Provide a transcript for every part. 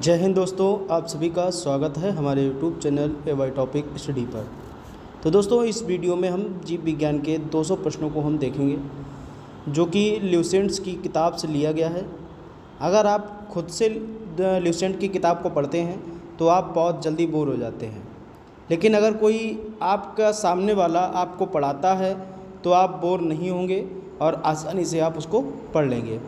जय हिंद दोस्तों, आप सभी का स्वागत है हमारे यूट्यूब चैनल एवाई टॉपिक स्टडी पर। तो दोस्तों, इस वीडियो में हम जीव विज्ञान के 200 प्रश्नों को हम देखेंगे, जो कि ल्यूसेंट्स की किताब से लिया गया है। अगर आप खुद से ल्यूसेंट की किताब को पढ़ते हैं तो आप बहुत जल्दी बोर हो जाते हैं, लेकिन अगर कोई आपका सामने वाला आपको पढ़ाता है तो आप बोर नहीं होंगे और आसानी से आप उसको पढ़ लेंगे।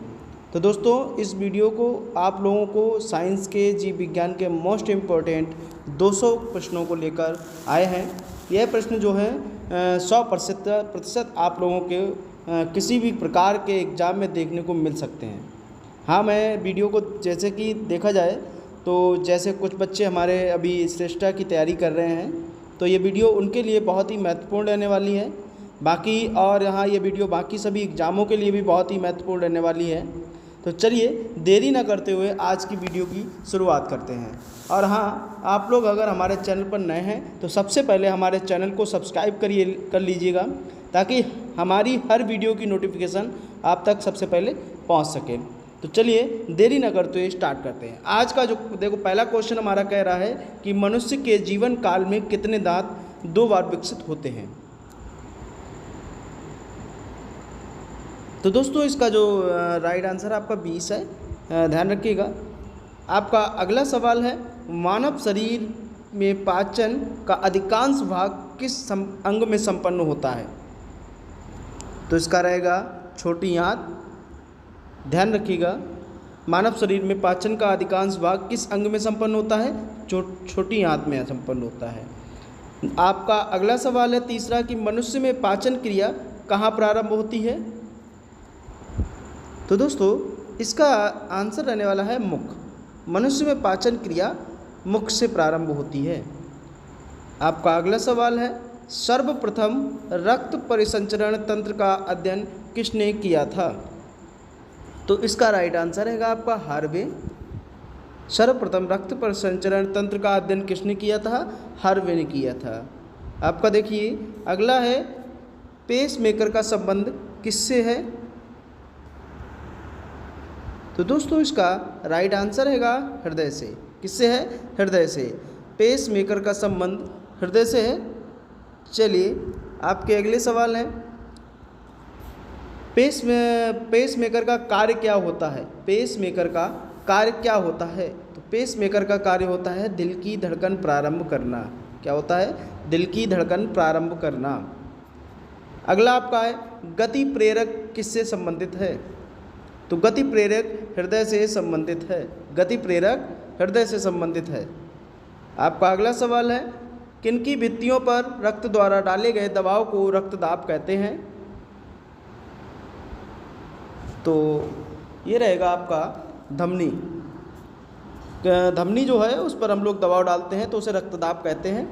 तो दोस्तों, इस वीडियो को आप लोगों को साइंस के जीव विज्ञान के मोस्ट इम्पोर्टेंट 200 प्रश्नों को लेकर आए हैं। यह प्रश्न जो है 100% आप लोगों के किसी भी प्रकार के एग्ज़ाम में देखने को मिल सकते हैं। हाँ, मैं वीडियो को जैसे कि देखा जाए तो जैसे कुछ बच्चे हमारे अभी श्रेष्ठा की तैयारी कर रहे हैं, तो ये वीडियो उनके लिए बहुत ही महत्वपूर्ण रहने वाली है। बाकी और यहाँ ये वीडियो बाकी सभी एग्ज़ामों के लिए भी बहुत ही महत्वपूर्ण रहने वाली है। तो चलिए देरी ना करते हुए आज की वीडियो की शुरुआत करते हैं। और हाँ, आप लोग अगर हमारे चैनल पर नए हैं तो सबसे पहले हमारे चैनल को सब्सक्राइब कर लीजिएगा, ताकि हमारी हर वीडियो की नोटिफिकेशन आप तक सबसे पहले पहुंच सके। तो चलिए देरी ना करते हुए स्टार्ट करते हैं। आज का जो देखो पहला क्वेश्चन हमारा कह रहा है कि मनुष्य के जीवन काल में कितने दांत 2 बार विकसित होते हैं। तो दोस्तों, इसका जो राइट आंसर आपका 20 है, ध्यान रखिएगा। आपका अगला सवाल है, मानव शरीर में पाचन का अधिकांश भाग किस अंग में संपन्न होता है। तो इसका रहेगा छोटी आंत। ध्यान रखिएगा, मानव शरीर में पाचन का अधिकांश भाग किस अंग में संपन्न होता है? छोटी आंत में संपन्न होता है। आपका अगला सवाल है तीसरा कि मनुष्य में पाचन क्रिया कहाँ प्रारंभ होती है। तो दोस्तों, इसका आंसर रहने वाला है मुख। मनुष्य में पाचन क्रिया मुख से प्रारंभ होती है। आपका अगला सवाल है, सर्वप्रथम रक्त परिसंचरण तंत्र का अध्ययन किसने किया था। तो इसका राइट आंसर रहेगा आपका हार्वे। सर्वप्रथम रक्त परिसंचरण तंत्र का अध्ययन किसने किया था? हार्वे ने किया था। आपका देखिए अगला है, पेस मेकर का संबंध किससे है। तो दोस्तों, इसका राइट आंसर रहेगा हृदय से। किससे है? हृदय से। पेस मेकर का संबंध हृदय से है। चलिए आपके अगले सवाल हैं, पेस मेकर का कार्य क्या होता है। पेस मेकर का कार्य क्या होता है? तो पेस मेकर का कार्य होता है दिल की धड़कन प्रारंभ करना। क्या होता है? दिल की धड़कन प्रारंभ करना। अगला आपका है, गति प्रेरक किससे संबंधित है। तो गति प्रेरक हृदय से संबंधित है। गति प्रेरक हृदय से संबंधित है। आपका अगला सवाल है, किनकी भित्तियों पर रक्त द्वारा डाले गए दबाव को रक्तदाब कहते हैं। तो ये रहेगा आपका धमनी। धमनी जो है उस पर हम लोग दबाव डालते हैं तो उसे रक्तदाब कहते हैं।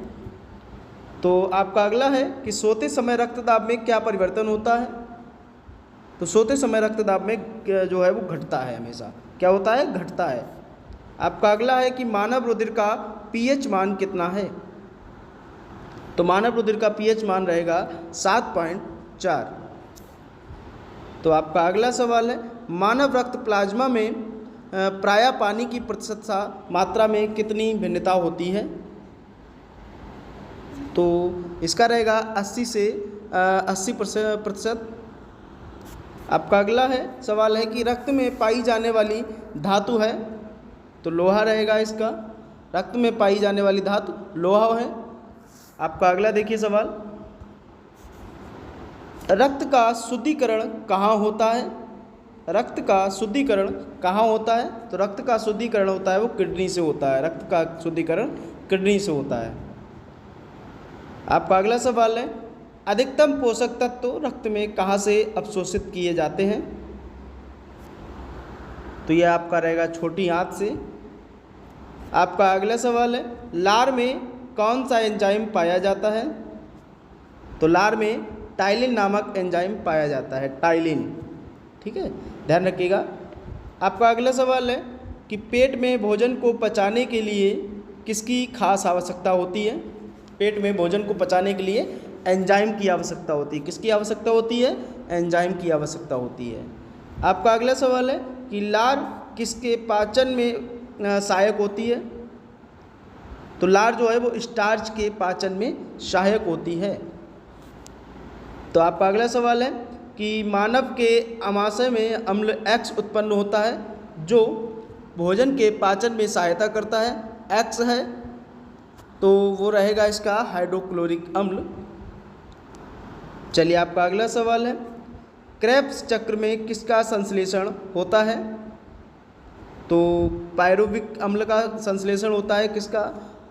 तो आपका अगला है कि सोते समय रक्तदाब में क्या परिवर्तन होता है। तो सोते समय रक्तदाब में जो है वो घटता है, हमेशा क्या होता है? घटता है। आपका अगला है कि मानव रुधिर का पीएच मान कितना है। तो मानव रुधिर का पीएच मान रहेगा 7.4। तो आपका अगला सवाल है, मानव रक्त प्लाज्मा में प्रायः पानी की प्रतिशत मात्रा में कितनी भिन्नता होती है। तो इसका रहेगा 80 से 80%। आपका अगला है सवाल है कि रक्त में पाई जाने वाली धातु है। तो लोहा रहेगा इसका। रक्त में पाई जाने वाली धातु लोहा है। आपका अगला देखिए सवाल, रक्त का शुद्धिकरण कहाँ होता है। रक्त का शुद्धिकरण कहाँ होता है। तो रक्त का शुद्धिकरण होता है वो किडनी से होता है। रक्त का शुद्धिकरण किडनी से होता है। आपका अगला सवाल है, अधिकतम पोषक तत्व रक्त में कहाँ से अवशोषित किए जाते हैं। तो यह आपका रहेगा छोटी आंत से। आपका अगला सवाल है, लार में कौन सा एंजाइम पाया जाता है। तो लार में टाइलिन नामक एंजाइम पाया जाता है। टाइलिन, ठीक है, ध्यान रखिएगा। आपका अगला सवाल है कि पेट में भोजन को पचाने के लिए किसकी खास आवश्यकता होती है। पेट में भोजन को पचाने के लिए एंजाइम की आवश्यकता होती है। किसकी आवश्यकता होती है? एंजाइम की आवश्यकता होती है। आपका अगला सवाल है कि लार किसके सहायक होती है? तो लार जो है वो स्टार्च के पाचन में सहायक होती है। तो आपका अगला सवाल है कि मानव के आमाशय में अम्ल X उत्पन्न होता है जो भोजन के पाचन में सहायता करता है, X है, तो वो रहेगा इसका हाइड्रोक्लोरिक अम्ल। चलिए आपका अगला सवाल है, क्रेब्स चक्र में किसका संश्लेषण होता है? तो पायरुविक अम्ल का संश्लेषण होता है, किसका?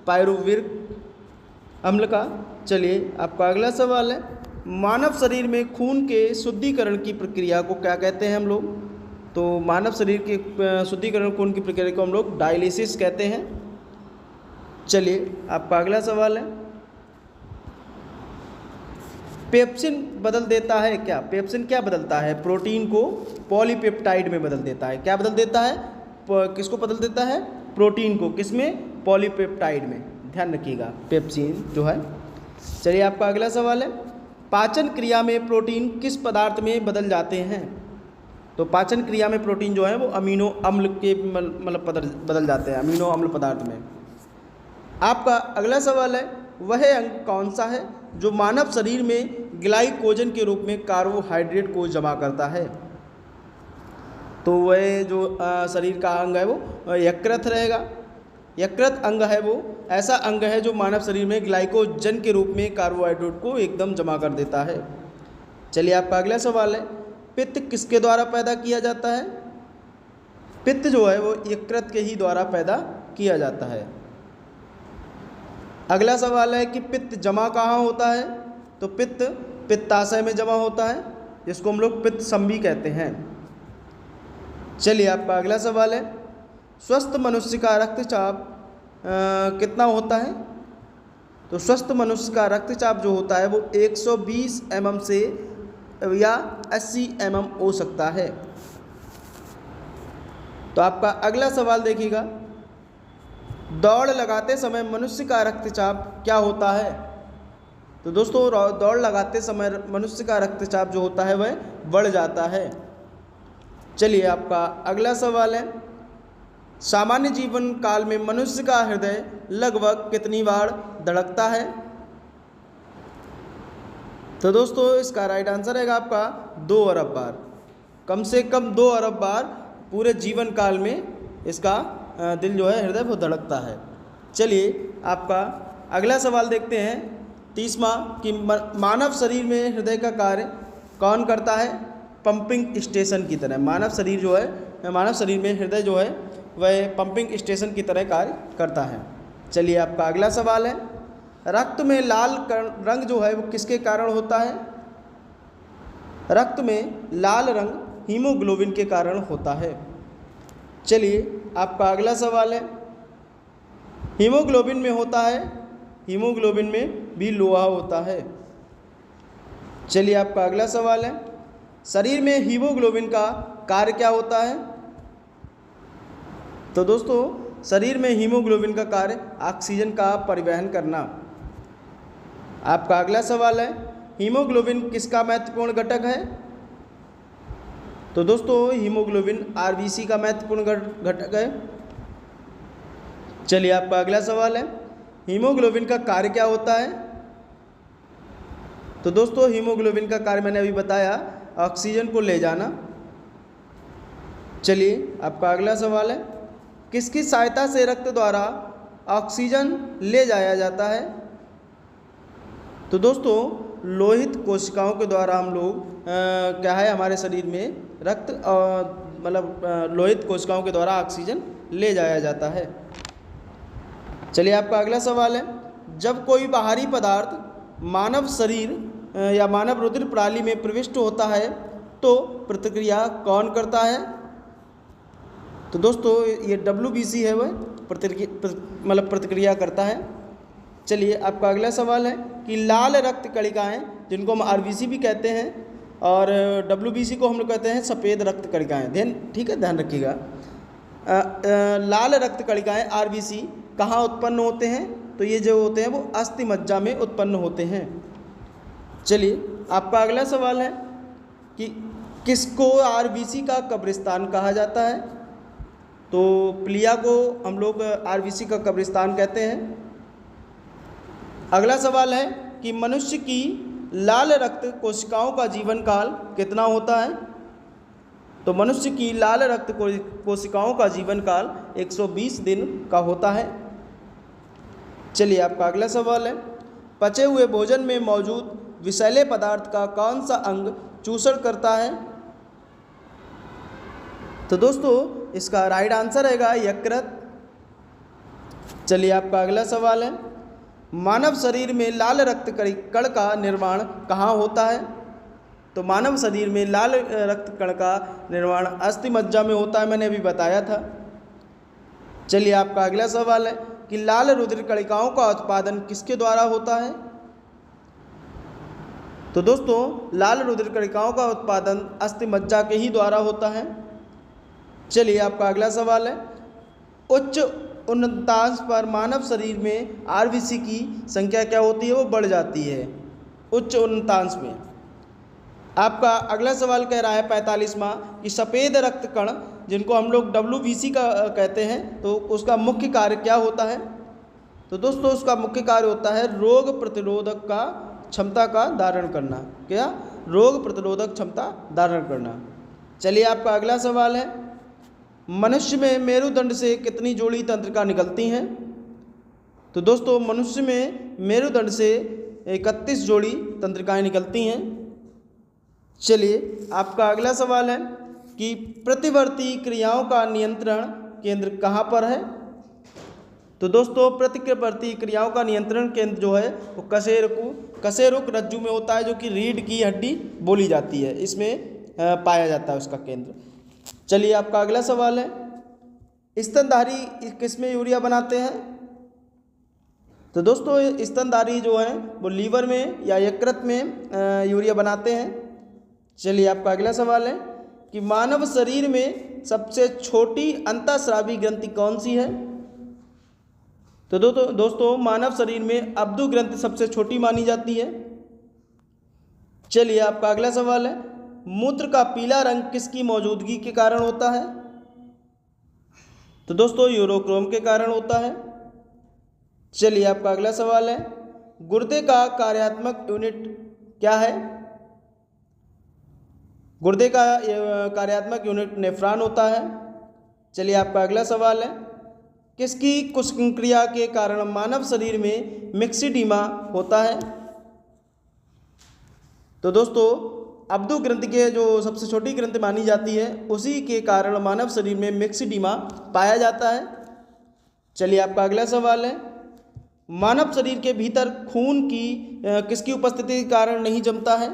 पायरुविक अम्ल का। चलिए आपका अगला सवाल है, मानव शरीर में खून के शुद्धिकरण की प्रक्रिया को क्या कहते हैं हम लोग? तो मानव शरीर के शुद्धिकरण खून की प्रक्रिया को हम लोग डायलिसिस कहते हैं। चलिए आपका अगला सवाल है, पेप्सिन बदल देता है क्या? पेप्सिन क्या बदलता है? प्रोटीन को पॉलीपेप्टाइड में बदल देता है। क्या बदल देता है? किसको बदल देता है? प्रोटीन को। किसमें? पॉलीपेप्टाइड में। ध्यान रखिएगा, पेप्सिन जो है। चलिए आपका अगला सवाल है, पाचन क्रिया में प्रोटीन किस पदार्थ में बदल जाते हैं? तो पाचन क्रिया में प्रोटीन जो है वो अमीनो अम्ल के मतलब बदल जाते हैं, अमीनो अम्ल पदार्थ में। आपका अगला सवाल है, वह अंग कौन सा है जो मानव शरीर में ग्लाइकोजन के रूप में कार्बोहाइड्रेट को जमा करता है? तो वह जो शरीर का अंग है वो यकृत रहेगा। यकृत अंग है वो ऐसा अंग है जो मानव शरीर में ग्लाइकोजन के रूप में कार्बोहाइड्रेट को एकदम जमा कर देता है। चलिए आपका अगला सवाल है, पित्त किसके द्वारा पैदा किया जाता है? पित्त जो है वो यकृत के ही द्वारा पैदा किया जाता है। अगला सवाल है कि पित्त जमा कहाँ होता है? तो पित्त पित्ताशय में जमा होता है, जिसको हम लोग पित्त संबी कहते हैं। चलिए आपका अगला सवाल है, स्वस्थ मनुष्य का रक्तचाप कितना होता है? तो स्वस्थ मनुष्य का रक्तचाप जो होता है वो 120 mm से या 80 mm हो सकता है। तो आपका अगला सवाल देखिएगा, दौड़ लगाते समय मनुष्य का रक्तचाप क्या होता है? तो दोस्तों दौड़ लगाते समय मनुष्य का रक्तचाप जो होता है वह बढ़ जाता है। चलिए आपका अगला सवाल है, सामान्य जीवन काल में मनुष्य का हृदय लगभग कितनी बार धड़कता है? तो दोस्तों इसका राइट आंसर रहेगा आपका 2 अरब बार। कम से कम 2 अरब बार पूरे जीवन काल में इसका दिल जो है हृदय वो धड़कता है। चलिए आपका अगला सवाल देखते हैं, 30वां, कि मानव शरीर में हृदय का कार्य कौन करता है? पंपिंग स्टेशन की तरह। मानव शरीर जो है, मानव शरीर में हृदय जो है वह पंपिंग स्टेशन की तरह कार्य करता है। चलिए आपका अगला सवाल है, रक्त में लाल रंग जो है वो किसके कारण होता है? रक्त में लाल रंग हीमोग्लोबिन के कारण होता है। चलिए आपका अगला सवाल है, हीमोग्लोबिन में होता है, हीमोग्लोबिन में भी लोहा होता है। चलिए आपका अगला सवाल है, शरीर में हीमोग्लोबिन का कार्य क्या होता है? तो दोस्तों शरीर में हीमोग्लोबिन का कार्य ऑक्सीजन का परिवहन करना। आपका अगला सवाल है, हीमोग्लोबिन किसका महत्वपूर्ण घटक है? तो दोस्तों हीमोग्लोबिन आरबीसी का महत्वपूर्ण घटक है। चलिए आपका अगला सवाल है, हीमोग्लोबिन का कार्य क्या होता है? तो दोस्तों हीमोग्लोबिन का कार्य मैंने अभी बताया, ऑक्सीजन को ले जाना। चलिए आपका अगला सवाल है, किसकी सहायता से रक्त द्वारा ऑक्सीजन ले जाया जाता है? तो दोस्तों लोहित कोशिकाओं के द्वारा हम लोग क्या है हमारे शरीर में रक्त मतलब लोहित कोशिकाओं के द्वारा ऑक्सीजन ले जाया जाता है। चलिए आपका अगला सवाल है, जब कोई बाहरी पदार्थ मानव शरीर या मानव रुधिर प्रणाली में प्रविष्ट होता है तो प्रतिक्रिया कौन करता है? तो दोस्तों ये WBC है वह प्रतिक्रिया करता है। चलिए आपका अगला सवाल है कि लाल रक्त कणिकाएँ, जिनको हम RBC भी कहते हैं और WBC को हम लोग कहते हैं सफ़ेद रक्त कणिकाएँ, ठीक है, ध्यान रखिएगा। लाल रक्त कणिकाएँ RBC कहाँ उत्पन्न होते हैं? तो ये जो होते हैं वो अस्थि मज्जा में उत्पन्न होते हैं। चलिए आपका अगला सवाल है कि किसको RBC का कब्रिस्तान कहा जाता है? तो प्लिया को हम लोग आरबीसी का कब्रिस्तान कहते हैं। अगला सवाल है कि मनुष्य की लाल रक्त कोशिकाओं का जीवन काल कितना होता है? तो मनुष्य की लाल रक्त कोशिकाओं का जीवन काल 120 दिन का होता है। चलिए आपका अगला सवाल है, पचे हुए भोजन में मौजूद विषैले पदार्थ का कौन सा अंग चूषण करता है? तो दोस्तों इसका राइट आंसर रहेगा यकृत। चलिए आपका अगला सवाल है, मानव शरीर में लाल रक्त कण का निर्माण कहाँ होता है? तो मानव शरीर में लाल रक्त कण का निर्माण अस्थि मज्जा में होता है, मैंने अभी बताया था। चलिए आपका अगला सवाल है कि लाल रुधिर कणिकाओं का उत्पादन किसके द्वारा होता है? तो दोस्तों लाल रुधिर कणिकाओं का उत्पादन अस्थि मज्जा के ही द्वारा होता है। चलिए आपका अगला सवाल है, उच्च उन्नतांश पर मानव शरीर में आरबीसी की संख्या क्या होती है? वो बढ़ जाती है उच्च उन्नतांश में। आपका अगला सवाल कह रहा है 45वां कि सफ़ेद रक्त कण जिनको हम लोग WBC का कहते हैं, तो उसका मुख्य कार्य क्या होता है? तो दोस्तों उसका मुख्य कार्य होता है रोग प्रतिरोधक का क्षमता का धारण करना। क्या? रोग प्रतिरोधक क्षमता धारण करना। चलिए आपका अगला सवाल है, मनुष्य में मेरुदंड से कितनी जोड़ी तंत्रिका निकलती हैं? तो दोस्तों मनुष्य में मेरुदंड से 31 जोड़ी तंत्रिकाएं निकलती हैं। चलिए आपका अगला सवाल है कि प्रतिवर्ती क्रियाओं का नियंत्रण केंद्र कहाँ पर है? तो दोस्तों प्रतिवर्ती क्रियाओं का नियंत्रण केंद्र जो है वो कशेरुक रज्जु में होता है, जो कि रीढ़ की हड्डी बोली जाती है, इसमें पाया जाता है उसका केंद्र। चलिए आपका अगला सवाल है, स्तनधारी किसमें यूरिया बनाते हैं? तो दोस्तों स्तनधारी जो है वो लीवर में या यकृत में यूरिया बनाते हैं। चलिए आपका अगला सवाल है कि मानव शरीर में सबसे छोटी अंतःस्रावी ग्रंथि कौन सी है? तो दोस्तों मानव शरीर में अब्दु ग्रंथि सबसे छोटी मानी जाती है। चलिए आपका अगला सवाल है, मूत्र का पीला रंग किसकी मौजूदगी के कारण होता है? तो दोस्तों यूरोक्रोम के कारण होता है। चलिए आपका अगला सवाल है, गुर्दे का कार्यात्मक यूनिट क्या है? गुर्दे का कार्यात्मक यूनिट नेफ्रॉन होता है। चलिए आपका अगला सवाल है, किसकी कुशक्रिया के कारण मानव शरीर में मिक्सिडीमा होता है? तो दोस्तों अब्दु ग्रंथि के जो सबसे छोटी ग्रंथि मानी जाती है, उसी के कारण मानव शरीर में मिक्सिडीमा पाया जाता है। चलिए आपका अगला सवाल है, मानव शरीर के भीतर खून की किसकी उपस्थिति के कारण नहीं जमता है?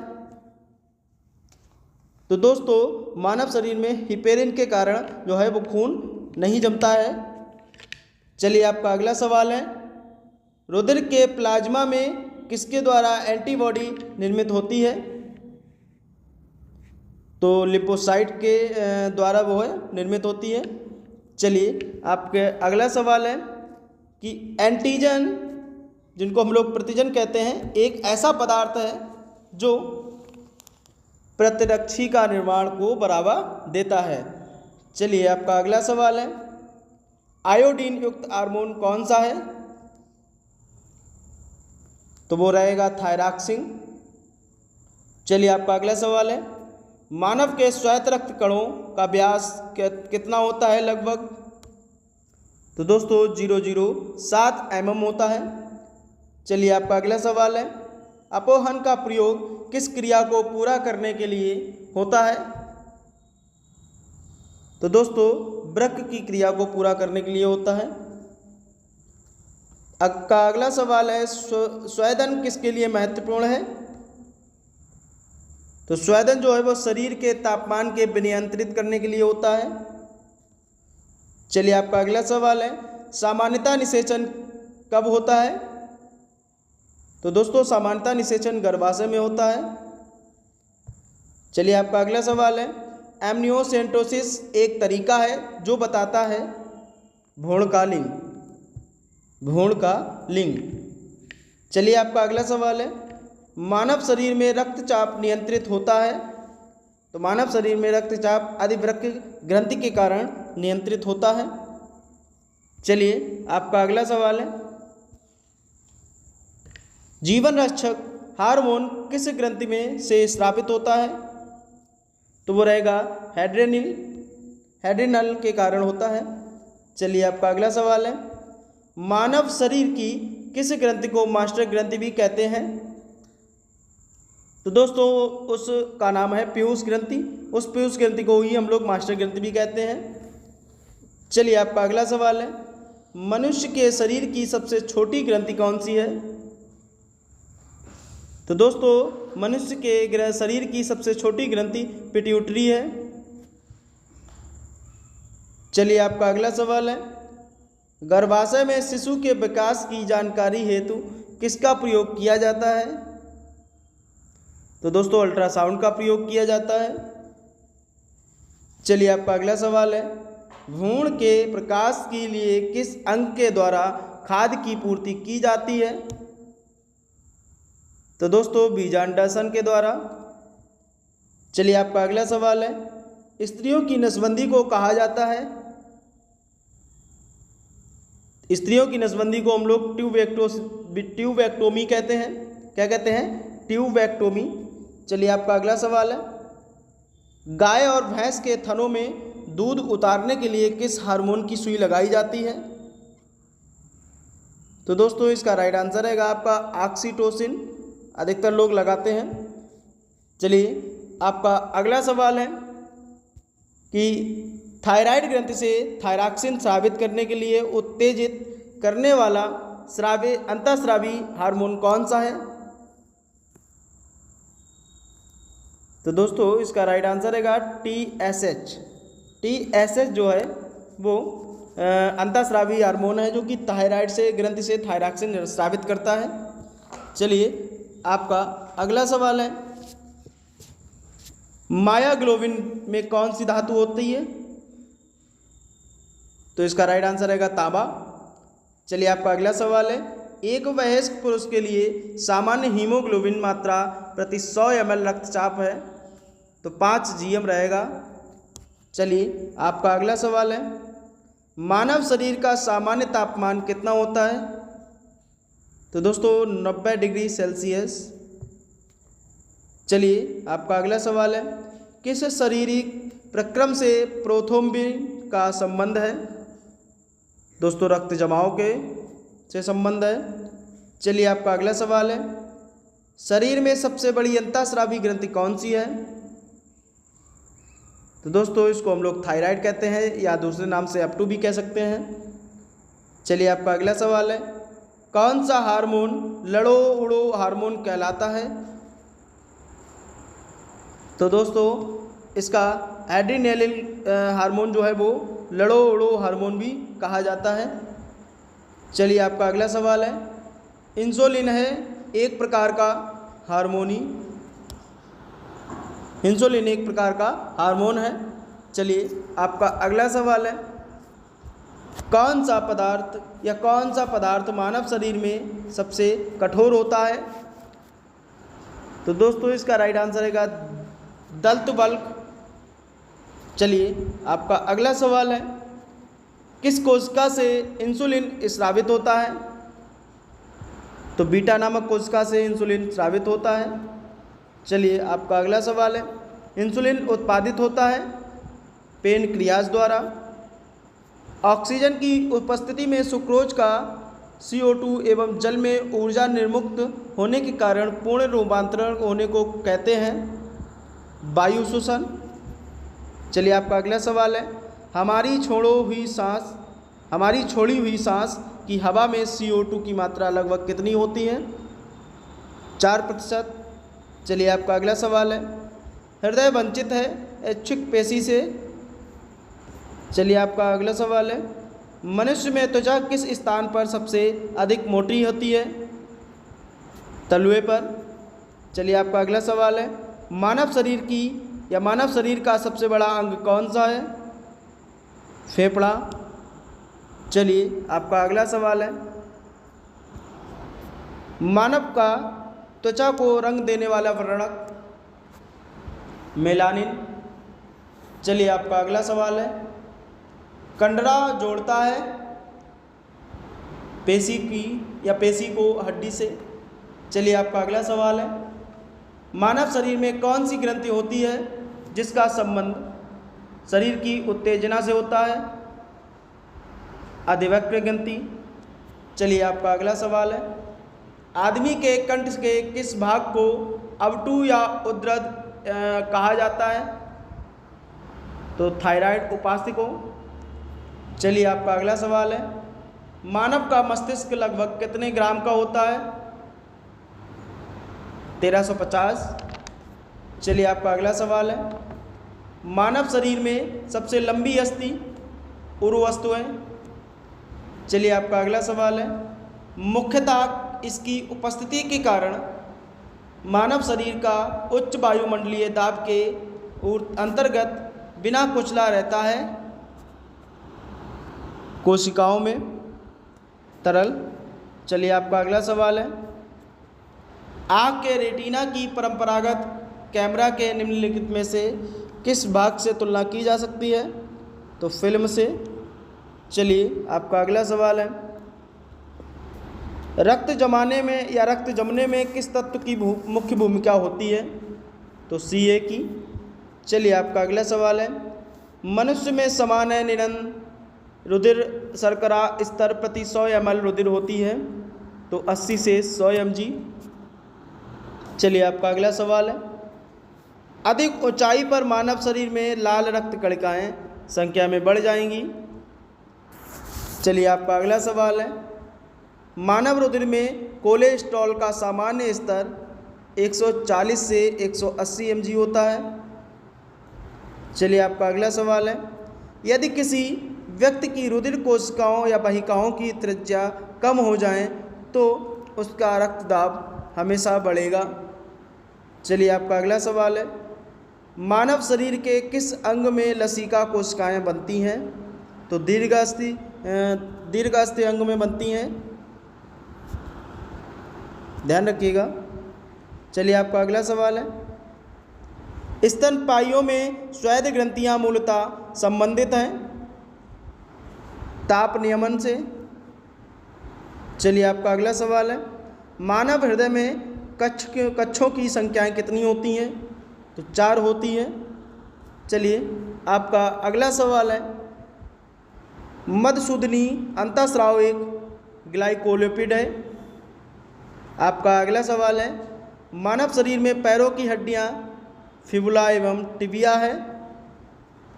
तो दोस्तों मानव शरीर में हिपेरिन के कारण जो है वो खून नहीं जमता है। चलिए आपका अगला सवाल है, रुधिर के प्लाज्मा में किसके द्वारा एंटीबॉडी निर्मित होती है? तो लिपोसाइट के द्वारा वो है निर्मित होती है। चलिए आपके अगला सवाल है कि एंटीजन जिनको हम लोग प्रतिजन कहते हैं, एक ऐसा पदार्थ है जो प्रतिरक्षी का निर्माण को बढ़ावा देता है। चलिए आपका अगला सवाल है, आयोडीन युक्त हार्मोन कौन सा है? तो वो रहेगा थायरॉक्सिन। चलिए आपका अगला सवाल है, मानव के श्वेत रक्त कणों का व्यास कितना होता है लगभग? तो दोस्तों 0.07 mm होता है। चलिए आपका अगला सवाल है, अपोहन का प्रयोग किस क्रिया को पूरा करने के लिए होता है? तो दोस्तों वृक्क की क्रिया को पूरा करने के लिए होता है। का अगला सवाल है, स्वेदन किसके लिए महत्वपूर्ण है? तो स्वेदन जो है वो शरीर के तापमान के नियंत्रित करने के लिए होता है। चलिए आपका अगला सवाल है, सामान्यतः निषेचन कब होता है? तो दोस्तों सामान्यतः निषेचन गर्भाशय में होता है। चलिए आपका अगला सवाल है, एमनियोसेंटोसिस एक तरीका है जो बताता है भ्रूण का लिंग। चलिए आपका अगला सवाल है, मानव शरीर में रक्तचाप नियंत्रित होता है? तो मानव शरीर में रक्तचाप अधिवृक्क ग्रंथि के कारण नियंत्रित होता है? चलिए आपका अगला सवाल है, जीवन रक्षक हार्मोन किस ग्रंथि में से स्रावित होता है? तो वो रहेगा एड्रेनल के कारण होता है। चलिए आपका अगला सवाल है, मानव शरीर की किस ग्रंथि को मास्टर ग्रंथि भी कहते हैं? तो दोस्तों उसका नाम है पीयूष ग्रंथि। उस पीयूष ग्रंथि को ही हम लोग मास्टर ग्रंथि भी कहते हैं। चलिए आपका अगला सवाल है, मनुष्य के शरीर की सबसे छोटी ग्रंथि कौन सी है? तो दोस्तों मनुष्य के शरीर की सबसे छोटी ग्रंथि पिट्यूटरी है। चलिए आपका अगला सवाल है, गर्भाशय में शिशु के विकास की जानकारी हेतु किसका प्रयोग किया जाता है? तो दोस्तों अल्ट्रासाउंड का प्रयोग किया जाता है। चलिए आपका अगला सवाल है, भ्रूण के प्रकाश के लिए किस अंग के द्वारा खाद्य की पूर्ति की जाती है? तो दोस्तों बीजांडासन के द्वारा। चलिए आपका अगला सवाल है, स्त्रियों की नसबंदी को कहा जाता है? स्त्रियों की नसबंदी को हम लोग ट्यूबैक्टोमी कहते हैं। क्या कहते हैं? ट्यूबैक्टोमी। चलिए आपका अगला सवाल है, गाय और भैंस के थनों में दूध उतारने के लिए किस हार्मोन की सुई लगाई जाती है? तो दोस्तों इसका राइट आंसर रहेगा आपका ऑक्सीटोसिन। अधिकतर लोग लगाते हैं। चलिए आपका अगला सवाल है कि थायराइड ग्रंथि से थायरॉक्सिन स्रावित करने के लिए उत्तेजित करने वाला अंतःस्रावी हार्मोन कौन सा है? तो दोस्तों इसका राइट आंसर रहेगा TSH। TSH जो है वो अंतःस्रावी हार्मोन है जो कि थायराइड से ग्रंथि से थायरॉक्सिन स्रावित करता है। चलिए आपका अगला सवाल है, मायोग्लोबिन में कौन सी धातु होती है? तो इसका राइट आंसर रहेगा तांबा। चलिए आपका अगला सवाल है, एक वयस्क पुरुष के लिए सामान्य हीमोग्लोबिन मात्रा प्रति 100 ml रक्तचाप है तो 5 GM रहेगा। चलिए आपका अगला सवाल है, मानव शरीर का सामान्य तापमान कितना होता है? तो दोस्तों 90 डिग्री सेल्सियस। चलिए आपका अगला सवाल है, किस शारीरिक प्रक्रम से प्रोथ्रोम्बिन का संबंध है? दोस्तों रक्त जमाव के से संबंध है। चलिए आपका अगला सवाल है, शरीर में सबसे बड़ी अंतःस्रावी ग्रंथि कौन सी है? तो दोस्तों इसको हम लोग थायराइड कहते हैं या दूसरे नाम से F2 भी कह सकते हैं। चलिए आपका अगला सवाल है, कौन सा हार्मोन लड़ो उड़ो हार्मोन कहलाता है? तो दोस्तों इसका एड्रेनलिन हार्मोन जो है वो लड़ो उड़ो हार्मोन भी कहा जाता है। चलिए आपका अगला सवाल है, इंसुलिन है एक प्रकार का हार्मोनी। इंसुलिन एक प्रकार का हार्मोन है। चलिए आपका अगला सवाल है, कौन सा पदार्थ मानव शरीर में सबसे कठोर होता है? तो दोस्तों इसका राइट आंसर रहेगा दंत बल्क। चलिए आपका अगला सवाल है, किस कोशिका से इंसुलिन स्रावित होता है? तो बीटा नामक कोशिका से इंसुलिन स्रावित होता है। चलिए आपका अगला सवाल है, इंसुलिन उत्पादित होता है पेनक्रियाज द्वारा। ऑक्सीजन की उपस्थिति में सुक्रोज का CO2 एवं जल में ऊर्जा निर्मुक्त होने के कारण पूर्ण रूपांतरण होने को कहते हैं वायु शोषण। चलिए आपका अगला सवाल है, हमारी छोड़ी हुई सांस की हवा में CO2 की मात्रा लगभग कितनी होती है? 4%। चलिए आपका अगला सवाल है, हृदय वंचित है ऐच्छिक पेशी से। चलिए आपका अगला सवाल है, मनुष्य में त्वचा किस स्थान पर सबसे अधिक मोटी होती है? तलुए पर। चलिए आपका अगला सवाल है, मानव शरीर का सबसे बड़ा अंग कौन सा है? फेफड़ा। चलिए आपका अगला सवाल है, मानव का त्वचा को रंग देने वाला वर्णक मेलानिन। चलिए आपका अगला सवाल है, कंडरा जोड़ता है पेशी की या पेशी को हड्डी से। चलिए आपका अगला सवाल है, मानव शरीर में कौन सी ग्रंथि होती है जिसका संबंध शरीर की उत्तेजना से होता है? अधिवक्र ग्रंथि। चलिए आपका अगला सवाल है, आदमी के कंठ के किस भाग को अवटु या उद्रद कहा जाता है? तो थायराइड उपास्थि। चलिए आपका अगला सवाल है, मानव का मस्तिष्क लगभग कितने ग्राम का होता है? 1350। चलिए आपका अगला सवाल है, मानव शरीर में सबसे लंबी अस्थि उरुवस्तु है। चलिए आपका अगला सवाल है, मुख्यतः इसकी उपस्थिति के कारण मानव शरीर का उच्च वायुमंडलीय दाब के अंतर्गत बिना कुचला रहता है? कोशिकाओं में तरल। चलिए आपका अगला सवाल है, आँख के रेटिना की परंपरागत कैमरा के निम्नलिखित में से किस भाग से तुलना की जा सकती है? तो फिल्म से। चलिए आपका अगला सवाल है, रक्त जमाने में या रक्त जमने में किस तत्व की मुख्य भूमिका होती है? तो Ca की। चलिए आपका अगला सवाल है, मनुष्य में सामान्य निरंतर रुधिर शर्करा स्तर प्रति 100 ml रुधिर होती है? तो 80 से 100 mg। चलिए आपका अगला सवाल है, अधिक ऊंचाई पर मानव शरीर में लाल रक्त कणिकाएं संख्या में बढ़ जाएंगी? चलिए आपका अगला सवाल है, मानव रुधिर में कोलेस्ट्रॉल का सामान्य स्तर 140 से 180 mg होता है? चलिए आपका अगला सवाल है, यदि किसी व्यक्ति की रुधिर कोशिकाओं या वाहिकाओं की त्रिज्या कम हो जाए तो उसका रक्तदाब हमेशा बढ़ेगा? चलिए आपका अगला सवाल है, मानव शरीर के किस अंग में लसिका कोशिकाएं बनती हैं? तो दीर्घास्थि अंग में बनती हैं, ध्यान रखिएगा। चलिए आपका अगला सवाल है, स्तनपाइयों में स्वेद ग्रंथियां मूलतः संबंधित हैं ताप नियमन से। चलिए आपका अगला सवाल है, मानव हृदय में कक्षों की संख्याएं कितनी होती हैं? तो 4 होती हैं। चलिए आपका अगला सवाल है, मधुसूदनी अंतःस्राव एक ग्लाइकोलिपिड है। आपका अगला सवाल है, मानव शरीर में पैरों की हड्डियां फिबुला एवं टिबिया है।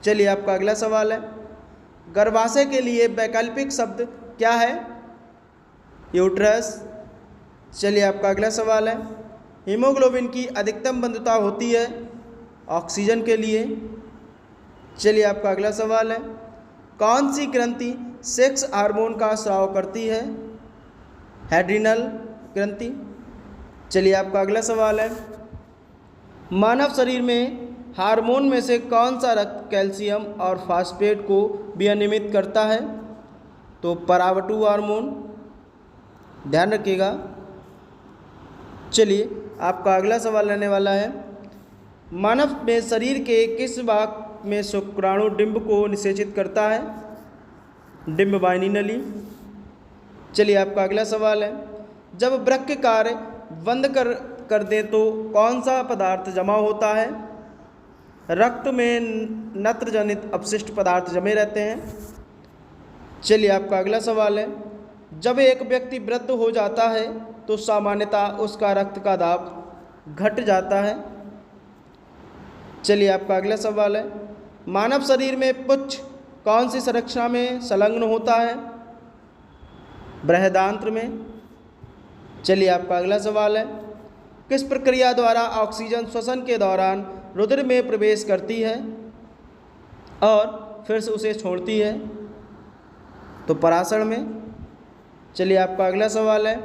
चलिए आपका अगला सवाल है, गर्भाशय के लिए वैकल्पिक शब्द क्या है? यूट्रस। चलिए आपका अगला सवाल है, हीमोग्लोबिन की अधिकतम बंधुता होती है ऑक्सीजन के लिए। चलिए आपका अगला सवाल है, कौन सी ग्रंथि सेक्स हार्मोन का स्राव करती है? एड्रिनल ग्रंथि। चलिए आपका अगला सवाल है, मानव शरीर में हार्मोन में से कौन सा रक्त कैल्शियम और फास्फेट को विनियमित करता है? तो परावटु हार्मोन, ध्यान रखिएगा। चलिए आपका अगला सवाल रहने वाला है, मानव में शरीर के किस भाग में शुक्राणु डिंब को निषेचित करता है? डिंब वाहिनी नली। चलिए आपका अगला सवाल है, जब वृक्क कार्य बंद कर दें तो कौन सा पदार्थ जमा होता है? रक्त में नत्र जनित अपशिष्ट पदार्थ जमे रहते हैं। चलिए आपका अगला सवाल है, जब एक व्यक्ति वृद्ध हो जाता है तो सामान्यतः उसका रक्त का दाब घट जाता है। चलिए आपका अगला सवाल है, मानव शरीर में पुच्छ कौन सी संरचना में संलग्न होता है? बृहदांत्र में। चलिए आपका अगला सवाल है, किस प्रक्रिया द्वारा ऑक्सीजन श्वसन के दौरान रुधिर में प्रवेश करती है और फिर से उसे छोड़ती है? तो पराशर में। चलिए आपका अगला सवाल है,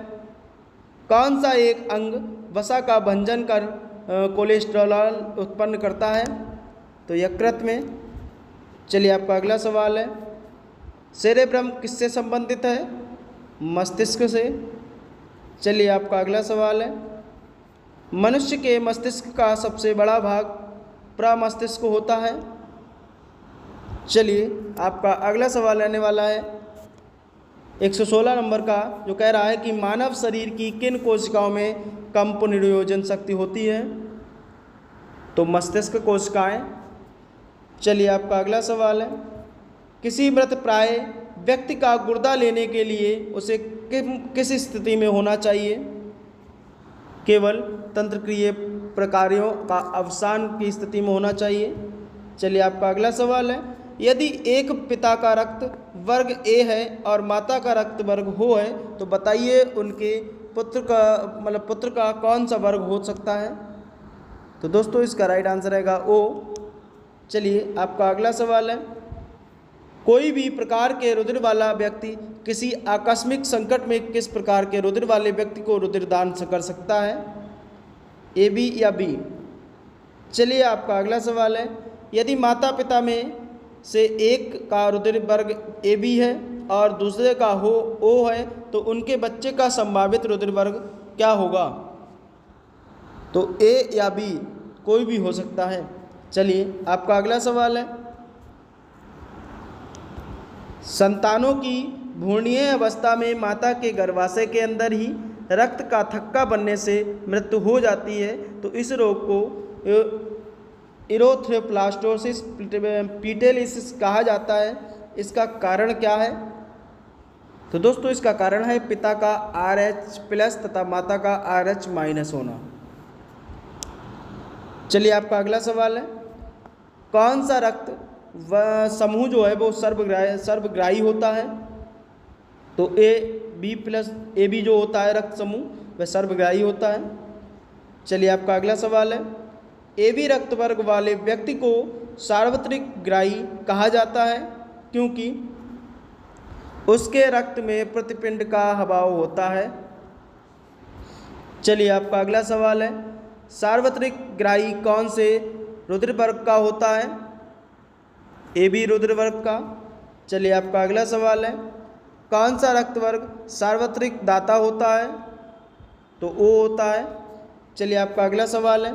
कौन सा एक अंग वसा का भंजन कर कोलेस्ट्रॉल उत्पन्न करता है? तो यकृत में। चलिए आपका अगला सवाल है, सेरेब्रम किससे संबंधित है? मस्तिष्क से। चलिए आपका अगला सवाल है, मनुष्य के मस्तिष्क का सबसे बड़ा भाग प्रमस्तिष्क होता है। चलिए आपका अगला सवाल आने वाला है 116 नंबर का, जो कह रहा है कि मानव शरीर की किन कोशिकाओं में कम पुनर्योजन शक्ति होती है। तो मस्तिष्क कोशिकाएं। चलिए आपका अगला सवाल है, किसी मृत प्राय व्यक्ति का गुर्दा लेने के लिए उसे किस स्थिति में होना चाहिए। केवल तंत्रक्रिय प्रकारों का अवसान की स्थिति में होना चाहिए। चलिए आपका अगला सवाल है, यदि एक पिता का रक्त वर्ग ए है और माता का रक्त वर्ग हो है तो बताइए उनके पुत्र का कौन सा वर्ग हो सकता है। तो दोस्तों इसका राइट आंसर रहेगा ओ। चलिए आपका अगला सवाल है, कोई भी प्रकार के रुधिर वाला व्यक्ति किसी आकस्मिक संकट में किस प्रकार के रुधिर वाले व्यक्ति को रुधिर दान कर सकता है, ए बी या बी। चलिए आपका अगला सवाल है, यदि माता पिता में से एक का रुधिर वर्ग ए बी है और दूसरे का हो ओ है तो उनके बच्चे का संभावित रुधिर वर्ग क्या होगा। तो ए या बी कोई भी हो सकता है। चलिए आपका अगला सवाल है, संतानों की भ्रूणीय अवस्था में माता के गर्भाशय के अंदर ही रक्त का थक्का बनने से मृत्यु हो जाती है तो इस रोग को इरोथ्रोप्लास्टोसिस पीटेलिसिस कहा जाता है। इसका कारण क्या है। तो दोस्तों इसका कारण है पिता का RH+ तथा माता का RH- होना। चलिए आपका अगला सवाल है, कौन सा रक्त समूह जो है वो सर्वग्राही होता है। तो AB+ AB जो होता है रक्त समूह वह सर्वग्राही होता है। चलिए आपका अगला सवाल है, AB रक्त वर्ग वाले व्यक्ति को सार्वत्रिक ग्राही कहा जाता है क्योंकि उसके रक्त में प्रतिपिंड का अभाव होता है। चलिए आपका अगला सवाल है, सार्वत्रिक ग्राही कौन से रुधिर वर्ग का होता है, AB रुधिर वर्ग का। चलिए आपका अगला सवाल है, कौन सा रक्त वर्ग सार्वत्रिक दाता होता है। तो O होता है। चलिए आपका अगला सवाल है,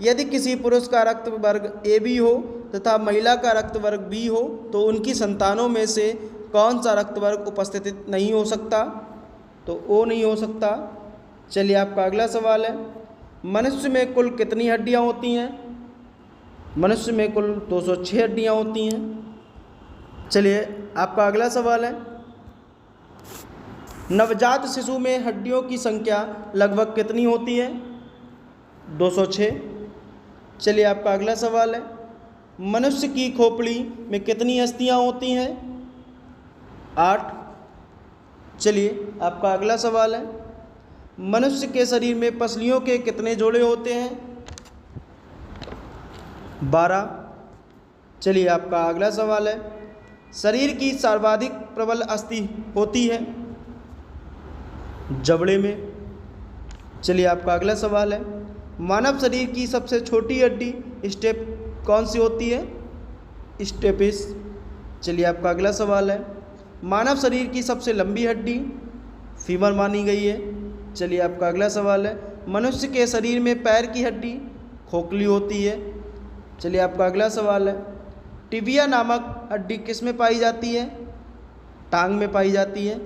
यदि किसी पुरुष का रक्त वर्ग AB हो तथा महिला का रक्त वर्ग B हो तो उनकी संतानों में से कौन सा रक्त वर्ग उपस्थित नहीं हो सकता। तो O नहीं हो सकता। चलिए आपका अगला सवाल है, मनुष्य में कुल कितनी हड्डियां होती हैं। मनुष्य में कुल 206 हड्डियां होती हैं। चलिए आपका अगला सवाल है, नवजात शिशु में हड्डियों की संख्या लगभग कितनी होती है। 206। चलिए आपका अगला सवाल है, मनुष्य की खोपड़ी में कितनी अस्थियां होती हैं। 8। चलिए आपका अगला सवाल है, मनुष्य के शरीर में पसलियों के कितने जोड़े होते हैं। 12। चलिए आपका अगला सवाल है, शरीर की सर्वाधिक प्रबल अस्थि होती है जबड़े में। चलिए आपका अगला सवाल है, मानव शरीर की सबसे छोटी हड्डी स्टेप कौन सी होती है। स्टेपिस। चलिए आपका अगला सवाल है, मानव शरीर की सबसे लंबी हड्डी फीमर मानी गई है। चलिए आपका अगला सवाल है, मनुष्य के शरीर में पैर की हड्डी खोखली होती है। चलिए आपका अगला सवाल है, टिबिया नामक हड्डी किस में पाई जाती है। टांग में पाई जाती है।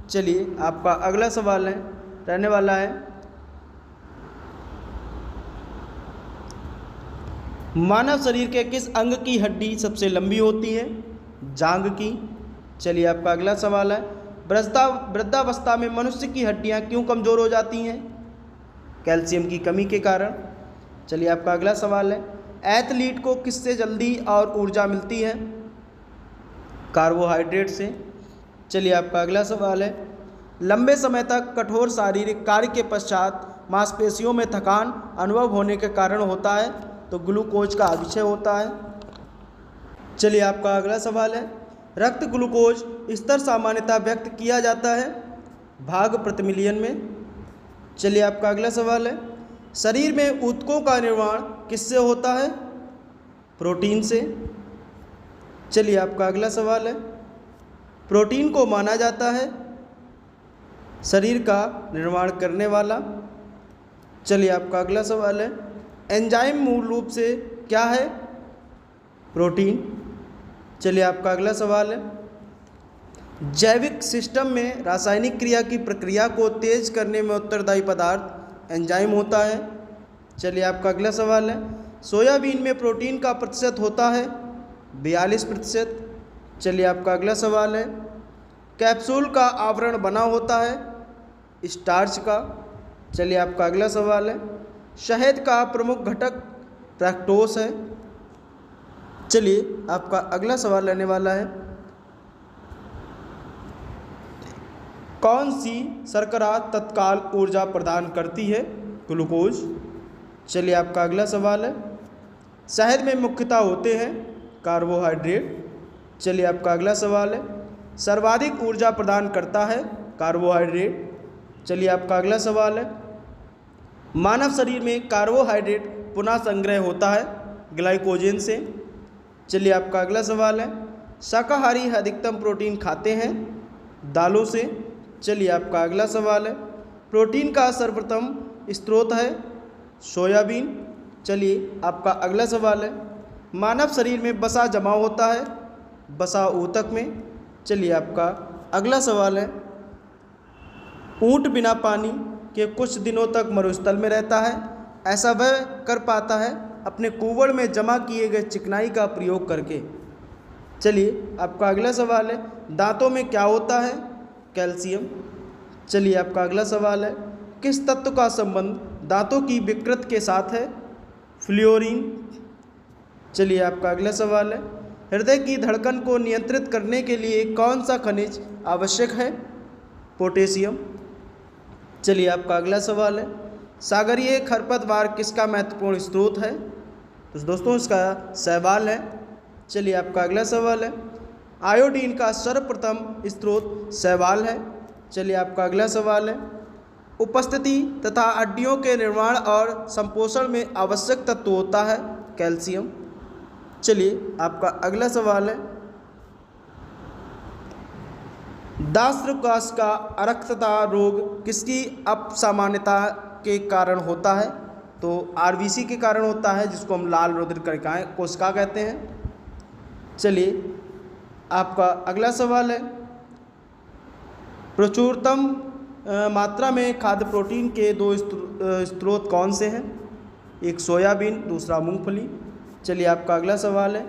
चलिए आपका अगला सवाल है रहने वाला है, मानव शरीर के किस अंग की हड्डी सबसे लंबी होती है। जांघ की। चलिए आपका अगला सवाल है, वृद्धावस्था में मनुष्य की हड्डियां क्यों कमज़ोर हो जाती हैं। कैल्शियम की कमी के कारण। चलिए आपका अगला सवाल है, एथलीट को किससे जल्दी और ऊर्जा मिलती है। कार्बोहाइड्रेट से। चलिए आपका अगला सवाल है, लंबे समय तक कठोर शारीरिक कार्य के पश्चात मांसपेशियों में थकान अनुभव होने के कारण होता है। तो ग्लूकोज का अभिक्षय होता है। चलिए आपका अगला सवाल है, रक्त ग्लूकोज स्तर सामान्यतः व्यक्त किया जाता है भाग प्रति मिलियन में। चलिए आपका अगला सवाल है, शरीर में ऊतकों का निर्माण किससे होता है। प्रोटीन से। चलिए आपका अगला सवाल है, प्रोटीन को माना जाता है शरीर का निर्माण करने वाला। चलिए आपका अगला सवाल है, एंजाइम मूल रूप से क्या है। प्रोटीन। चलिए आपका अगला सवाल है, जैविक सिस्टम में रासायनिक क्रिया की प्रक्रिया को तेज करने में उत्तरदायी पदार्थ एंजाइम होता है। चलिए आपका अगला सवाल है, सोयाबीन में प्रोटीन का प्रतिशत होता है 42%। चलिए आपका अगला सवाल है, कैप्सूल का आवरण बना होता है स्टार्च का। चलिए आपका अगला सवाल है, शहद का प्रमुख घटक फ्रक्टोज है। चलिए आपका अगला सवाल रहने वाला है, कौन सी शर्करा तत्काल ऊर्जा प्रदान करती है? ग्लूकोज। चलिए आपका अगला सवाल है, शहद में मुख्यतः होते हैं कार्बोहाइड्रेट। चलिए आपका अगला सवाल है, सर्वाधिक ऊर्जा प्रदान करता है कार्बोहाइड्रेट। चलिए आपका अगला सवाल है, मानव शरीर में कार्बोहाइड्रेट पुनः संग्रह होता है ग्लाइकोजन से। चलिए आपका अगला सवाल है, शाकाहारी अधिकतम प्रोटीन खाते हैं दालों से। चलिए आपका अगला सवाल है, प्रोटीन का सर्वप्रथम स्रोत है सोयाबीन। चलिए आपका अगला सवाल है, मानव शरीर में वसा जमा होता है वसा ऊतक में। चलिए आपका अगला सवाल है, ऊंट बिना पानी के कुछ दिनों तक मरुस्थल में रहता है, ऐसा वह कर पाता है अपने कुवड़ में जमा किए गए चिकनाई का प्रयोग करके। चलिए आपका अगला सवाल है, दांतों में क्या होता है? कैल्शियम। चलिए आपका अगला सवाल है, किस तत्व का संबंध दांतों की विकृत के साथ है? फ्लोरीन। चलिए आपका अगला सवाल है, हृदय की धड़कन को नियंत्रित करने के लिए कौन सा खनिज आवश्यक है? पोटेशियम। चलिए आपका अगला सवाल है, सागरीय खरपतवार किसका महत्वपूर्ण स्रोत है? तो दोस्तों इसका शैवाल है। चलिए आपका अगला सवाल है, आयोडीन का सर्वप्रथम स्रोत शैवाल है। चलिए आपका अगला सवाल है, उपस्थिति तथा हड्डियों के निर्माण और संपोषण में आवश्यक तत्व होता है कैल्शियम। चलिए आपका अगला सवाल है, दासृकाश का अरक्तता रोग किसकी असामान्यता के कारण होता है? तो आरबीसी के कारण होता है, जिसको हम लाल रुधिर कोशिका कहते हैं। चलिए आपका अगला सवाल है, प्रचुरतम मात्रा में खाद्य प्रोटीन के दो स्रोत कौन से हैं? एक सोयाबीन, दूसरा मूंगफली। चलिए आपका अगला सवाल है,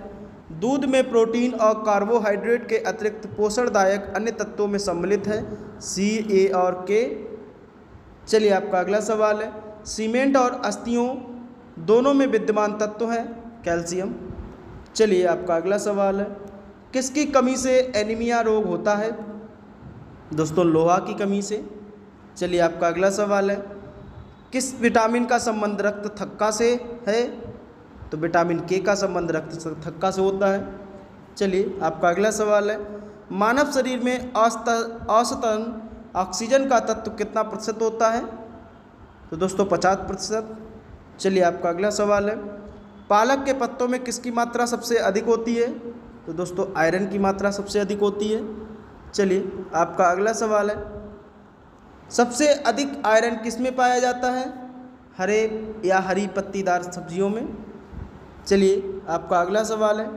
दूध में प्रोटीन और कार्बोहाइड्रेट के अतिरिक्त पोषणदायक अन्य तत्वों में सम्मिलित है सी, ए और के। चलिए आपका अगला सवाल है, सीमेंट और अस्थियों दोनों में विद्यमान तत्व है कैल्शियम। चलिए आपका अगला सवाल है, किसकी कमी से एनीमिया रोग होता है? दोस्तों लोहा की कमी से। चलिए आपका अगला सवाल है, किस विटामिन का संबंध रक्त थक्का से है? तो विटामिन के का संबंध रक्त थक्का से होता है। चलिए आपका अगला सवाल है, मानव शरीर में औसतन ऑक्सीजन का तत्व कितना प्रतिशत होता है? तो दोस्तों 50%। चलिए आपका अगला सवाल है, पालक के पत्तों में किसकी मात्रा सबसे अधिक होती है? तो दोस्तों आयरन की मात्रा सबसे अधिक होती है। चलिए आपका अगला सवाल है, सबसे अधिक आयरन किस में पाया जाता है? हरे या हरी पत्तीदार सब्जियों में। चलिए आपका अगला सवाल है,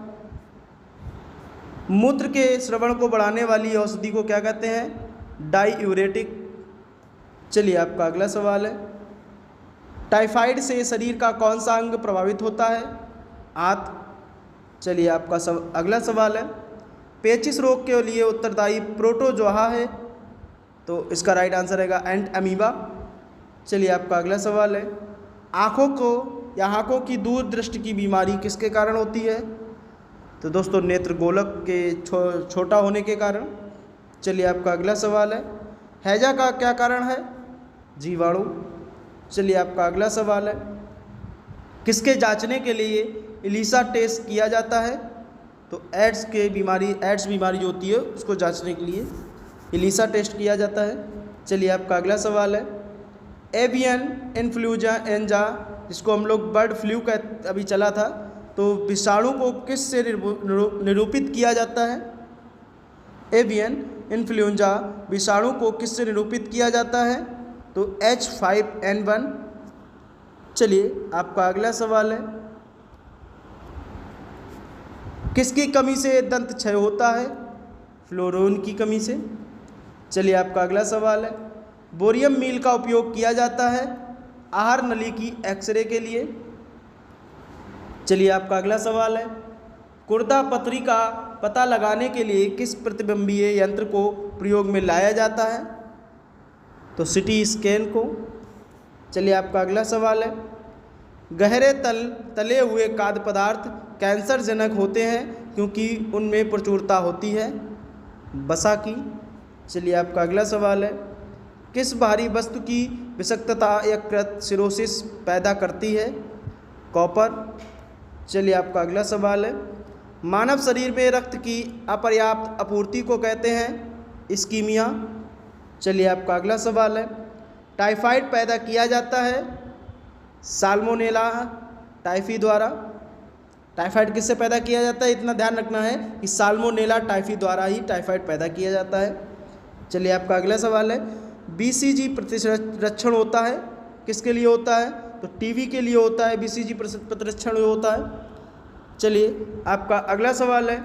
मूत्र के श्रवण को बढ़ाने वाली औषधि को क्या कहते हैं? डाईयूरेटिक। चलिए आपका अगला सवाल है, टाइफाइड से शरीर का कौन सा अंग प्रभावित होता है? आंत। चलिए आपका अगला सवाल है, पेचिश रोग के लिए उत्तरदायी प्रोटोजोआ है? तो इसका राइट आंसर रहेगा एंट अमीबा। चलिए आपका अगला सवाल है, आँखों को या आँखों की दूरदृष्टि की बीमारी किसके कारण होती है? तो दोस्तों नेत्र गोलक के छोटा होने के कारण। चलिए आपका अगला सवाल है, हैजा का क्या कारण है? जीवाणु। चलिए आपका अगला सवाल है, किसके जांचने के लिए एलिसा टेस्ट किया जाता है? तो एड्स बीमारी जो होती है उसको जांचने के लिए एलिसा टेस्ट किया जाता है। चलिए आपका अगला सवाल है, एवियन इन्फ्लुएंजा जिसको हम लोग बर्ड फ्लू का अभी चला था, तो विषाणु को किस से निरूपित किया जाता है? एवियन इन्फ्लुएंजा विषाणु को किस से निरूपित किया जाता है? तो H5N1। चलिए आपका अगला सवाल है, किसकी कमी से दंत क्षय होता है? फ्लोरोन की कमी से। चलिए आपका अगला सवाल है, बोरियम मील का उपयोग किया जाता है आहार नली की एक्सरे के लिए। चलिए आपका अगला सवाल है, गुर्दा पथरी का पता लगाने के लिए किस प्रतिबिंबीय यंत्र को प्रयोग में लाया जाता है? तो सिटी स्कैन को। चलिए आपका अगला सवाल है, गहरे तले हुए खाद्य पदार्थ कैंसरजनक होते हैं क्योंकि उनमें प्रचुरता होती है वसा की। चलिए आपका अगला सवाल है, किस भारी वस्तु की विषाक्तता यकृत सिरोसिस पैदा करती है? कॉपर। चलिए आपका अगला सवाल है, मानव शरीर में रक्त की अपर्याप्त आपूर्ति को कहते हैं इस्कीमिया। चलिए आपका अगला सवाल है, टाइफाइड पैदा किया जाता है साल्मोनेला टाइफी द्वारा। टाइफाइड किससे पैदा किया जाता है? इतना ध्यान रखना है कि साल्मोनेला टाइफी द्वारा ही टाइफाइड पैदा किया जाता है। चलिए आपका अगला सवाल है, बीसीजी प्रतिरक्षण होता है किसके लिए होता है? तो टीबी के लिए होता है बीसीजी प्रतिरक्षण होता है। चलिए आपका अगला सवाल है,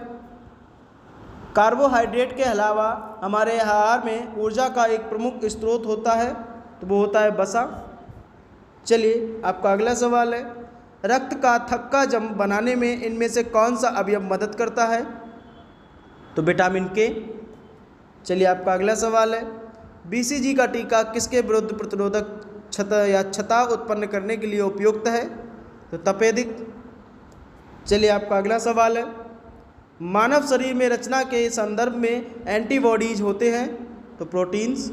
कार्बोहाइड्रेट के अलावा हमारे आहार में ऊर्जा का एक प्रमुख स्रोत होता है, तो वो होता है वसा। चलिए आपका अगला सवाल है, रक्त का थक्का जम बनाने में इनमें से कौन सा अवयव मदद करता है? तो विटामिन के। चलिए आपका अगला सवाल है, बीसीजी का टीका किसके विरुद्ध प्रतिरोधक क्षता उत्पन्न करने के लिए उपयुक्त है? तो तपेदिक। चलिए आपका अगला सवाल है, मानव शरीर में रचना के संदर्भ में एंटीबॉडीज होते हैं, तो प्रोटीन्स।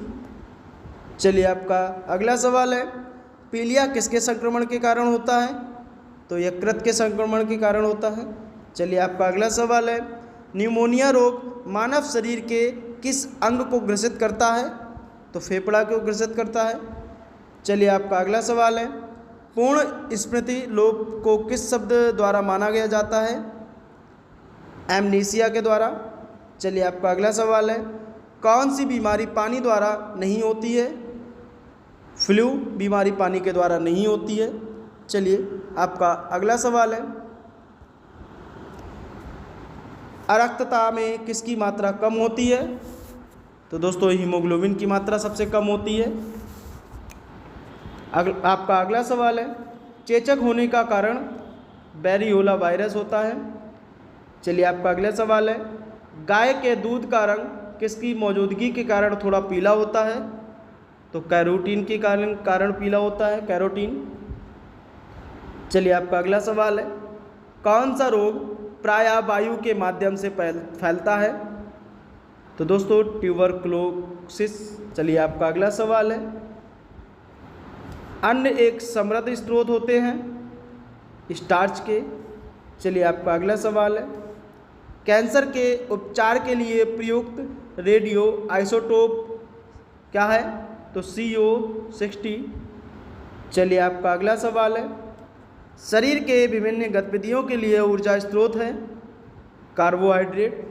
चलिए आपका अगला सवाल है, पीलिया किसके संक्रमण के कारण होता है? तो यकृत के संक्रमण के कारण होता है। चलिए आपका अगला सवाल है, न्यूमोनिया रोग मानव शरीर के किस अंग को ग्रसित करता है? तो फेफड़ा को ग्रसित करता है। चलिए आपका अगला सवाल है, पूर्ण स्मृति लोप को किस शब्द द्वारा माना गया जाता है? एमनीसिया के द्वारा। चलिए आपका अगला सवाल है, कौन सी बीमारी पानी द्वारा नहीं होती है? फ्लू बीमारी पानी के द्वारा नहीं होती है। चलिए आपका अगला सवाल है, अरक्तता में किसकी मात्रा कम होती है? तो दोस्तों हीमोग्लोबिन की मात्रा सबसे कम होती है। आपका अगला सवाल है, चेचक होने का कारण वेरियोला वायरस होता है। चलिए आपका अगला सवाल है, गाय के दूध का रंग किसकी मौजूदगी के कारण थोड़ा पीला होता है? तो कैरोटीन के कारण पीला होता है, कैरोटीन। चलिए आपका अगला सवाल है, कौन सा रोग प्रायः वायु के माध्यम से फैलता है? तो दोस्तों ट्यूबरक्लोसिस। चलिए आपका अगला सवाल है, अन्न एक समृद्ध स्रोत होते हैं स्टार्च के। चलिए आपका अगला सवाल है, कैंसर के उपचार के लिए प्रयुक्त रेडियो आइसोटोप क्या है? तो CO60। चलिए आपका अगला सवाल है, शरीर के विभिन्न गतिविधियों के लिए ऊर्जा स्रोत है कार्बोहाइड्रेट।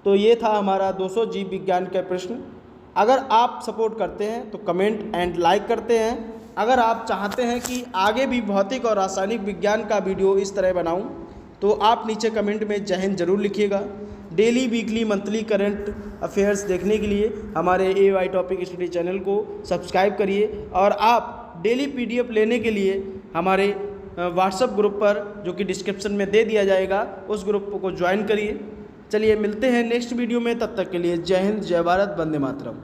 तो ये था हमारा 200 जीव विज्ञान का प्रश्न। अगर आप सपोर्ट करते हैं तो कमेंट एंड लाइक करते हैं। अगर आप चाहते हैं कि आगे भी भौतिक और रासायनिक विज्ञान का वीडियो इस तरह बनाऊं, तो आप नीचे कमेंट में जय हिंद जरूर लिखिएगा। Daily weekly monthly current affairs देखने के लिए हमारे AY टॉपिक स्टडी चैनल को सब्सक्राइब करिए, और आप डेली PDF लेने के लिए हमारे व्हाट्सएप ग्रुप पर, जो कि डिस्क्रिप्शन में दे दिया जाएगा, उस ग्रुप को ज्वाइन करिए। चलिए मिलते हैं नेक्स्ट वीडियो में, तब तक के लिए जय हिंद, जय भारत, वंदे मातरम।